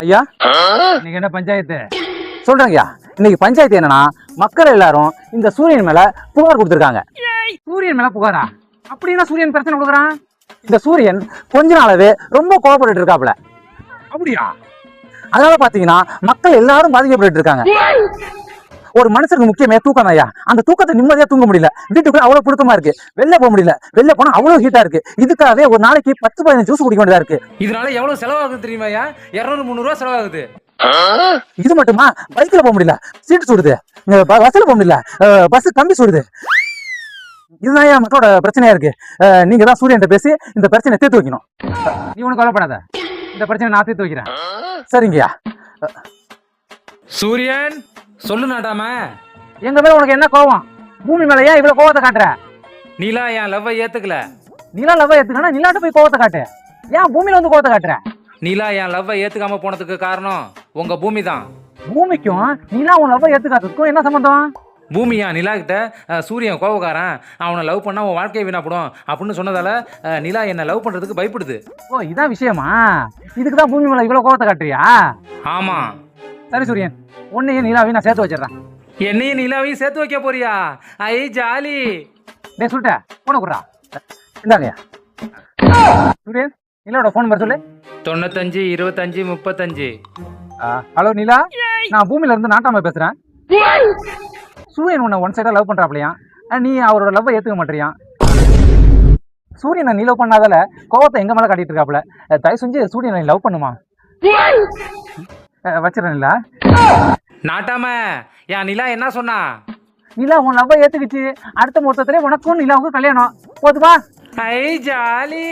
ஐயா இன்னைக்கு என்ன பஞ்சாயத்து சொல்றேங்கய்யா. இன்னைக்கு பஞ்சாயத்து என்னன்னா, மக்கள் எல்லாரும் இந்த சூரியன் மேல புகார் கொடுத்திருக்காங்க. சூரியன் மேல புகாரா? அப்படின்னா சூரியன் பிரச்சனை கொடுக்குறான்? இந்த சூரியன் கொஞ்ச நாளாவே ரொம்ப கோவப்பட்டு இருக்காப்ல. அப்படியா? அதனால பாத்தீங்கன்னா மக்கள் எல்லாரும் பாதிக்கப்பட்டு இருக்காங்க. ஒரு மனுஷனுக்கு முக்கியமே தூக்கம் ஐயா. அந்த தூக்கத்தை நிம்மதியா தூங்க முடியல. வீட்டுக்குள்ள அவ்வளவு புழுக்கமா இருக்கு. வெளில போக முடியல. வெளில போனா அவ்வளவு ஹீட்டா இருக்கு. இதுக்காகவே ஒரு நாளைக்கு 10-15 ஜூஸ் குடிக்க வேண்டியதா இருக்கு. இதனால எவ்வளவு செலவாகுது தெரியுமா ஐயா? 200-300 ரூபாய் செலவாகுது. இது மட்டுமா? பைக்ல போக முடியல, சீட்டு சுடுது. பஸ்ல போக முடியல, பஸ் கம்பி சுடுது. இதுதான் மக்களோட பிரச்சனையா இருக்கு. நீங்க தான் சூரியன் பேசி இந்த பிரச்சனை தீர்த்து வைக்கணும். நீ ஒண்ணு கவலைப்படாத, இந்த பிரச்சனை நான் தீர்த்து வைக்கிறேன். சரிங்கய்யா. சூரியன் சொல்லு நாட்டாம, எங்க மேல உனக்கு என்ன கோவம்? பூமி மேல ஏன் இவ்வளவு கோவத்தை காட்டுற? நீலா என் லவ்வை ஏத்துக்கல. நிலா லவ் ஏத்துக்கணும், நிலாட்ட போய் கோவத்தை காட்டு. ஏன் பூமியில வந்து கோவத்தை காட்டுற? நீலா என் லவ்வை ஏத்துக்காம போனதுக்கு காரணம் உங்க பூமி தான். பூமிக்கும் நிலா உன் லவ் ஏத்துக்காததுக்கும் என்ன சம்பந்தம்? பூமியா நிலா கிட்ட சூரியன் கோவக்காரன், அவனை லவ் பண்ணா உன் வாழ்க்கையை வீணாப்படும் அப்படின்னு சொன்னதால நிலா என்ன லவ் பண்றதுக்கு பயப்படுது. ஓ, இதான் விஷயமா? இதுக்கு தான் பூமி மேல இவ்வளவு கோவத்தை காட்டுறியா? ஆமா. சரி சூரியன், உன்னையும் நிலாவையும் நான் சேர்த்து வச்சிடறேன். என்னையும் நிலாவையும் சேர்த்து வைக்க போறியா? ஐ ஜாலி. டே சொல்லிட்ட போன குடுறா. இந்தாங்கய்யா. சூரியன், நிலாவோட போன் நம்பர் சொல்லு. 95 25 35. ஹலோ நிலா, நான் பூமியில இருந்து நாட்டாம பேசுறேன். சூரியன் உன்னை ஒன் சைடா லவ் பண்றாப்லையா? நீ அவரோட லவ் ஏத்துக்க மாட்டியா? சூரியனை நீ லவ் பண்ணாதால கோவத்தை எங்க மேல காட்டிட்டு இருக்காப்ல. தயவு செஞ்சு சூரியனை லவ் பண்ணுமா? வச்சிடறேன் நிலா. நாட்டாம என் நிலா என்ன சொன்னா? நிலா உன் லவ் ஏத்துக்கிச்சு. அடுத்த முகூர்த்தத்திலே உனக்கும் நிலாவுக்கும் கல்யாணம். போதுப்பா. ஐ ஜாலி.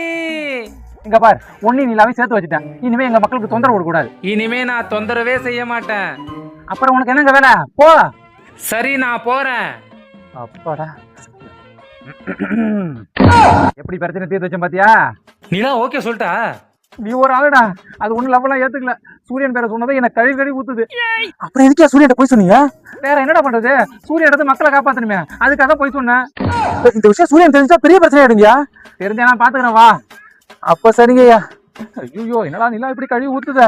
இங்க பார், ஒன்னையும் நிலாவையும் சேர்த்து வச்சுட்டேன். இனிமே எங்க மக்களுக்கு தொந்தரவு கொடுக்க கூடாது. இனிமே நான் தொந்தரவே செய்ய மாட்டேன். அப்புறம் உனக்கு என்னங்க வேலை? போ. சரி, நான் போறேன். அப்பாடா, எப்படி பிரச்சனை தீர்த்து வச்சேன் பாத்தியா? நிலா ஓகே சொல்லிட்டா? நீ ஒரு ஆளுடா. அது ஒண்ணு லவ்வெல்லாம் ஏத்துக்கல. சூரியன் பேரை சொன்னதை எனக்கு கழுவி ஊத்துது. அப்புறம் எதுக்கே சூரியன் போய் சொன்னீங்க? வேற என்னடா பண்றது? சூரியன் எடுத்து மக்களை காப்பாத்தணுமே, அதுக்காக போய் சொன்னேன். இந்த விஷயம் சூரியன் தெரிஞ்சா பெரிய பிரச்சனை ஆயிடுங்கயா. தெரிஞ்சா நான் பாத்துக்கிறேன், வா. அப்ப சரிங்கய்யா. ஐயோ, என்னடா நிலா இப்படி கழுவி ஊத்துத?